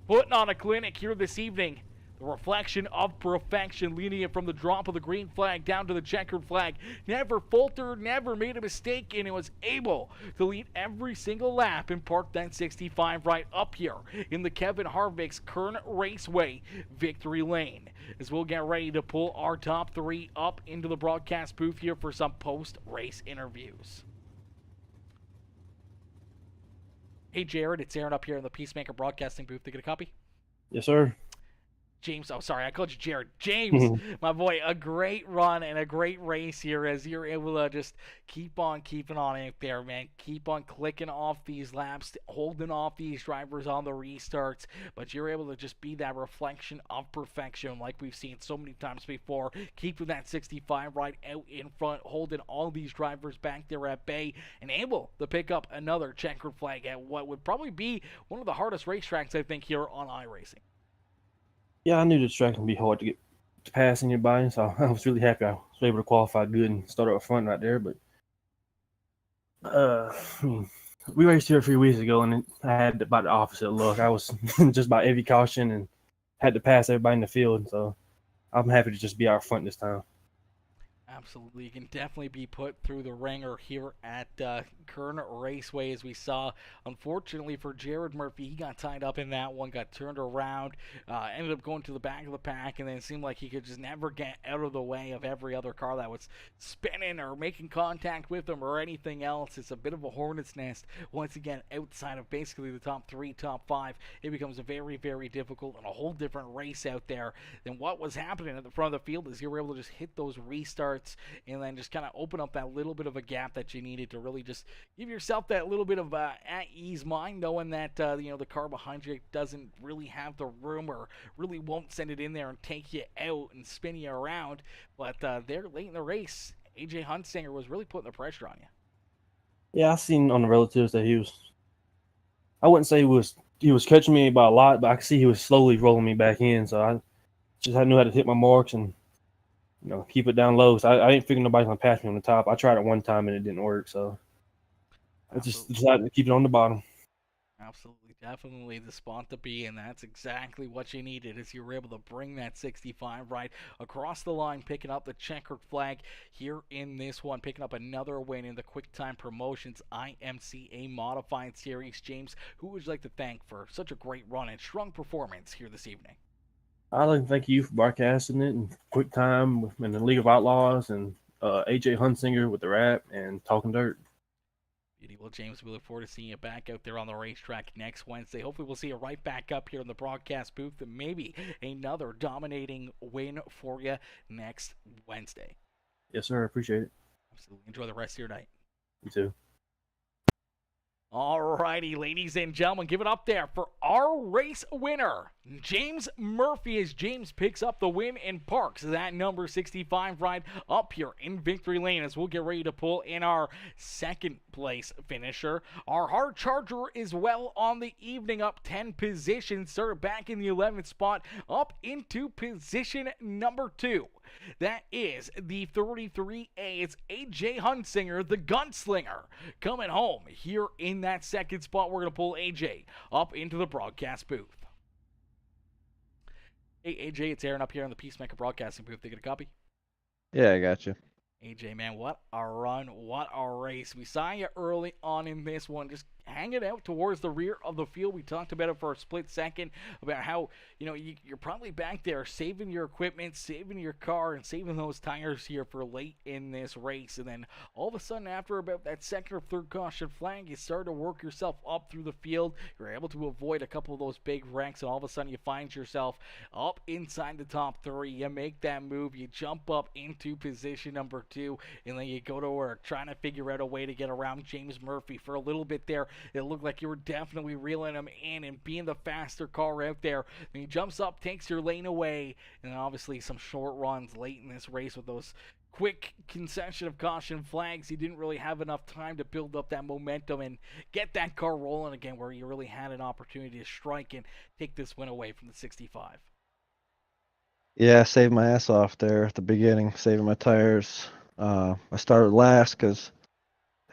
putting on a clinic here this evening. The reflection of perfection, leading it from the drop of the green flag down to the checkered flag. Never faltered, never made a mistake, and it was able to lead every single lap and park that 65 right up here in the Kevin Harvick's Kern Raceway victory lane. As we'll get ready to pull our top 3 up into the broadcast booth here for some post-race interviews. Hey, Jared, it's Aaron up here in the PeaceMaker broadcasting booth. To get a copy? Yes, sir. James, oh, sorry, I called you Jared. James, my boy, a great run and a great race here, as you're able to just keep on keeping on it there, man. Keep on clicking off these laps, holding off these drivers on the restarts, but you're able to just be that reflection of perfection like we've seen so many times before. Keeping that 65 right out in front, holding all these drivers back there at bay, and able to pick up another checkered flag at what would probably be one of the hardest racetracks, I think, here on iRacing. Yeah, I knew this track would be hard to get to pass anybody, so I was really happy I was able to qualify good and start up front right there. But we raced here a few weeks ago, and I had about the opposite luck. I was just by every caution and had to pass everybody in the field, so I'm happy to just be out front this time. Absolutely. You can definitely be put through the ringer here at Kern Raceway, as we saw. Unfortunately for Jared Murphy, he got tied up in that one, got turned around, ended up going to the back of the pack, and then it seemed like he could just never get out of the way of every other car that was spinning or making contact with him or anything else. It's a bit of a hornet's nest. Once again, outside of basically the top 3, top 5, it becomes a very, very difficult and a whole different race out there than what was happening at the front of the field, as you were able to just hit those restarts and then just kind of open up that little bit of a gap that you needed to really just give yourself that little bit of at-ease mind, knowing that the car behind you doesn't really have the room or really won't send it in there and take you out and spin you around. But there late in the race, AJ Hunsinger was really putting the pressure on you. Yeah, I seen on the relatives that I wouldn't say he was catching me by a lot, but I could see he was slowly rolling me back in. So I knew how to hit my marks and keep it down low. So I didn't figure nobody's gonna pass me on the top. I tried it one time and it didn't work, so I just decided to keep it on the bottom. Absolutely, definitely the spot to be, and that's exactly what you needed, as you were able to bring that 65 right across the line, picking up the checkered flag here in this one, picking up another win in the QuickTime Promotions IMCA Modified Series. James, who would you like to thank for such a great run and strong performance here this evening? I'd like to thank you for broadcasting it, and QuickTime and the League of Outlaws, and AJ Hunsinger with the rap and Talking Dirt. Beauty. Well, James, we look forward to seeing you back out there on the racetrack next Wednesday. Hopefully we'll see you right back up here in the broadcast booth, and maybe another dominating win for you next Wednesday. Yes, sir. Appreciate it. Absolutely. Enjoy the rest of your night. You too. All righty, ladies and gentlemen, give it up there for our race winner, James Murphy, as James picks up the win and parks that number 65 ride up here in Victory Lane, as we'll get ready to pull in our second place finisher. Our hard charger is well on the evening, up 10 positions, started back in the 11th spot, up into position number 2. That is the 33A. It's AJ Hunsinger, the gunslinger, coming home here in that second spot. We're going to pull AJ up into the broadcast booth. Hey, AJ, it's Aaron up here in the PeaceMaker broadcasting booth. They get a copy? Yeah, I got you. AJ, man, what a run, what a race. We saw you early on in this one, just hanging out towards the rear of the field. We talked about it for a split second, about how, you're probably back there saving your equipment, saving your car, and saving those tires here for late in this race. And then all of a sudden, after about that second or third caution flag, you start to work yourself up through the field. You're able to avoid a couple of those big wrecks, and all of a sudden you find yourself up inside the top 3. You make that move, you jump up into position number 2, and then you go to work trying to figure out a way to get around James Murphy. For a little bit there, it looked like you were definitely reeling him in and being the faster car out there. Then he jumps up, takes your lane away, and then obviously some short runs late in this race with those quick concession of caution flags. He didn't really have enough time to build up that momentum and get that car rolling again, where you really had an opportunity to strike and take this win away from the 65. Yeah, I saved my ass off there at the beginning, saving my tires. I started last because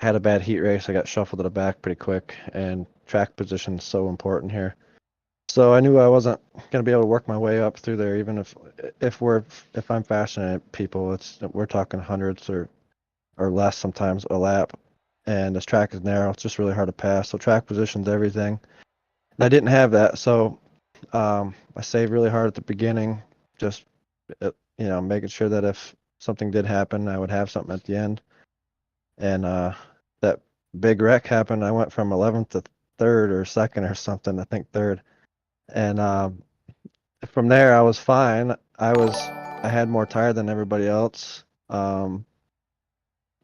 I had a bad heat race. I got shuffled to the back pretty quick, and track position is so important here. So I knew I wasn't going to be able to work my way up through there, even if I'm faster than people. We're talking hundreds or less sometimes a lap, and this track is narrow. It's just really hard to pass. So track position's everything. And I didn't have that, so I saved really hard at the beginning, just making sure that if something did happen, I would have something at the end. And that big wreck happened. I went from 11th to 3rd or 2nd or something, I think 3rd. And from there, I was fine. I had more tire than everybody else. The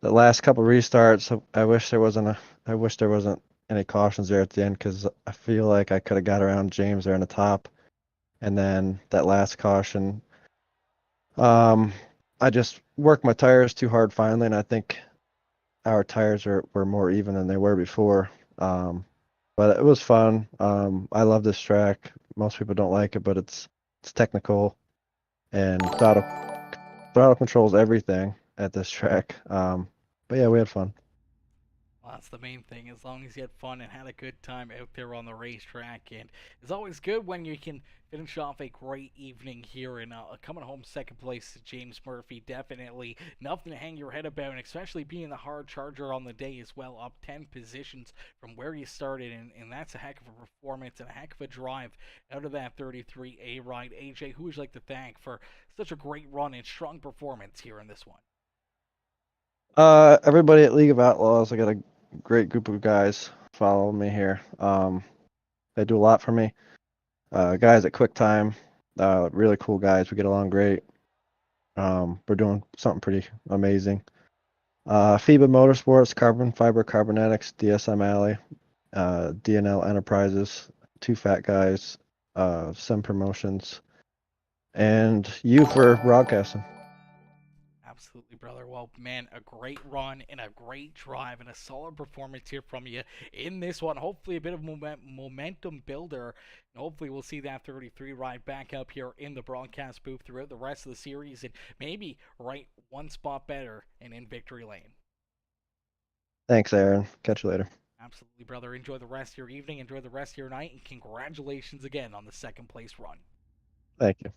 last couple restarts, I wish there wasn't any cautions there at the end, because I feel like I could have got around James there in the top. And then that last caution, I just worked my tires too hard finally, and I think our tires were more even than they were before. But it was fun. I love this track. Most people don't like it, but it's technical, and throttle controls everything at this track. But yeah, we had fun. Well, that's the main thing, as long as you had fun and had a good time out there on the racetrack. And it's always good when you can finish off a great evening here. And coming home second place to James Murphy, definitely nothing to hang your head about, and especially being the hard charger on the day as well, up 10 positions from where you started. And that's a heck of a performance and a heck of a drive out of that 33A ride. AJ, who would you like to thank for such a great run and strong performance here in this one? Everybody at League of Outlaws. I got a great group of guys following me here. They do a lot for me. Guys at QuickTime, really cool guys. We get along great. We're doing something pretty amazing. FIBA Motorsports, Carbon Fiber Carbonetics, DSM Alley, DNL Enterprises, Two Fat Guys, Sim Promotions, and you for broadcasting. Absolutely, brother. Well, man, a great run and a great drive and a solid performance here from you in this one. Hopefully a bit of momentum builder, and hopefully we'll see that 33 ride back up here in the broadcast booth throughout the rest of the series, and maybe right one spot better and in victory lane. Thanks, Aaron. Catch you later. Absolutely, brother. Enjoy the rest of your evening, enjoy the rest of your night, and congratulations again on the second place run. Thank you.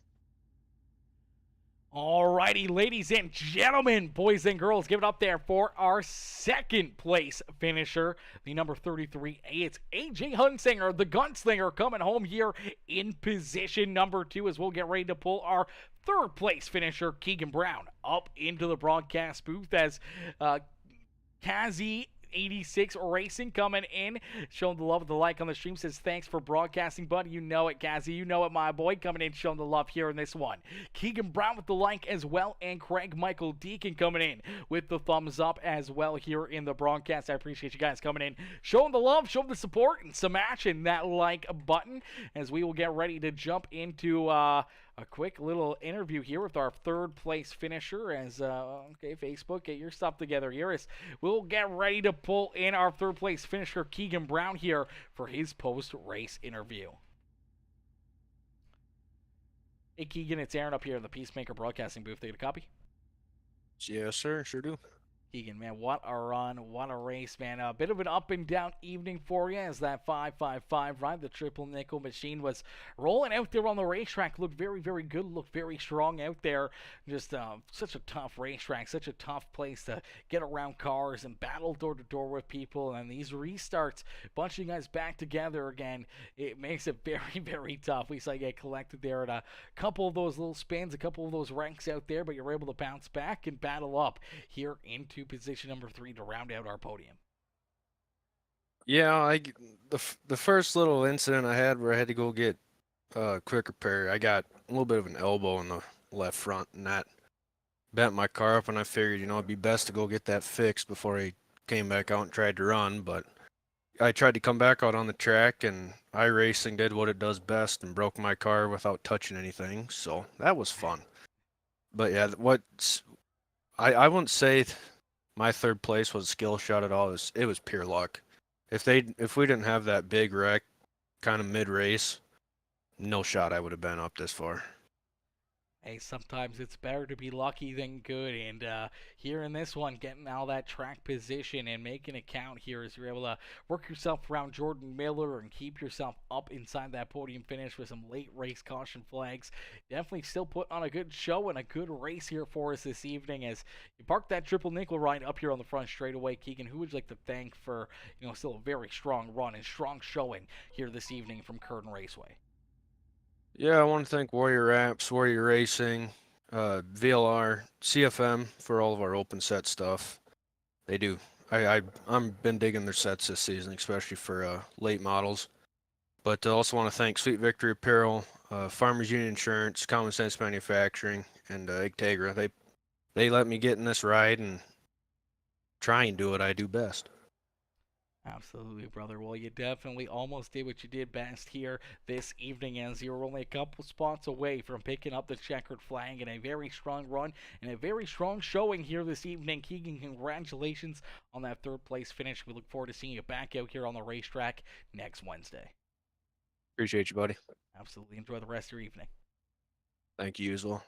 Alrighty, ladies and gentlemen, boys and girls, give it up there for our second place finisher, the number 33A. It's AJ Hunsinger, the gunslinger, coming home here in position number 2, as we'll get ready to pull our third place finisher, Keegan Brown, up into the broadcast booth as Kazi 86 Racing coming in, showing the love with the like on the stream. Says, thanks for broadcasting, buddy. You know it, Gazzy. You know it, my boy. Coming in, showing the love here in this one. Keegan Brown with the like as well, and Craig Michael Deacon coming in with the thumbs up as well here in the broadcast. I appreciate you guys coming in, showing the love, showing the support, and smashing that like button as we will get ready to jump into a quick little interview here with our third place finisher. As okay, Facebook, get your stuff together here as we'll get ready to pull in our third place finisher, Keegan Brown, here for his post-race interview. Hey Keegan, it's Aaron up here in the PeaceMaker broadcasting booth. They get a copy? Yes, sir. Sure do. Keegan, man, what a run, what a race, man. A bit of an up and down evening for you as that 555 ride, the triple nickel machine, was rolling out there on the racetrack. Looked very, very good, looked very strong out there. Just such a tough racetrack, such a tough place to get around cars and battle door to door with people. And these restarts, bunching you guys back together again, it makes it very, very tough. We saw you get collected there at a couple of those little spins, a couple of those ranks out there, but you're able to bounce back and battle up here into position number 3 to round out our podium. Yeah, the first little incident I had where I had to go get quick repair, I got a little bit of an elbow in the left front, and that bent my car up, and I figured, it'd be best to go get that fixed before I came back out and tried to run. But I tried to come back out on the track, and iRacing did what it does best and broke my car without touching anything, so that was fun. But yeah, I wouldn't say my third place was a skill shot at all. It was pure luck. If we didn't have that big wreck kind of mid-race, no shot I would have been up this far. Hey, sometimes it's better to be lucky than good, and here in this one, getting all that track position and making it count here as you're able to work yourself around Jordan Miller and keep yourself up inside that podium finish with some late race caution flags. Definitely still put on a good show and a good race here for us this evening as you parked that triple nickel ride up here on the front straightaway. Keegan, who would you like to thank for, still a very strong run and strong showing here this evening from Kern Raceway? Yeah, I want to thank Warrior Apps, Warrior Racing, VLR, CFM for all of our open set stuff. They do. I've been digging their sets this season, especially for late models. But I also want to thank Sweet Victory Apparel, Farmers Union Insurance, Common Sense Manufacturing, and Integra. They let me get in this ride and try and do what I do best. Absolutely, brother. Well, you definitely almost did what you did best here this evening as you were only a couple spots away from picking up the checkered flag and a very strong run and a very strong showing here this evening. Keegan, congratulations on that third place finish. We look forward to seeing you back out here on the racetrack next Wednesday. Appreciate you, buddy. Absolutely. Enjoy the rest of your evening. Thank you as well.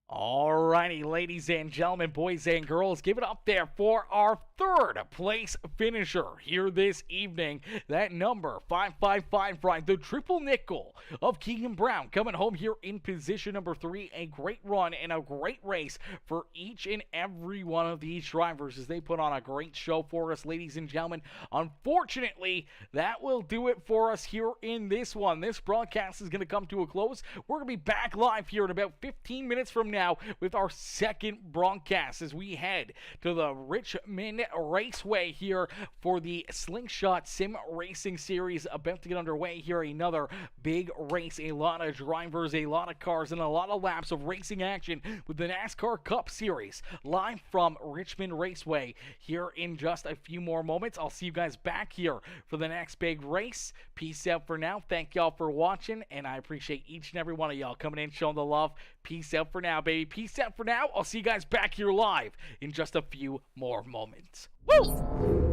Alrighty, ladies and gentlemen, boys and girls, give it up there for our third place finisher here this evening. That number 555 ride, the triple nickel of Keegan Brown, coming home here in position number 3. A great run and a great race for each and every one of these drivers as they put on a great show for us, ladies and gentlemen. Unfortunately, that will do it for us here in this one. This broadcast is going to come to a close. We're going to be back live here in about 15 minutes from now with our second broadcast as we head to the Richmond Raceway here for the Slingshot Sim Racing Series about to get underway here. Another big race, a lot of drivers, a lot of cars, and a lot of laps of racing action with the NASCAR Cup Series live from Richmond Raceway here in just a few more moments. I'll see you guys back here for the next big race. Peace out for now. Thank y'all for watching, and I appreciate each and every one of y'all coming in, showing the love. Peace out for now, baby. Peace out for now. I'll see you guys back here live in just a few more moments. Woo!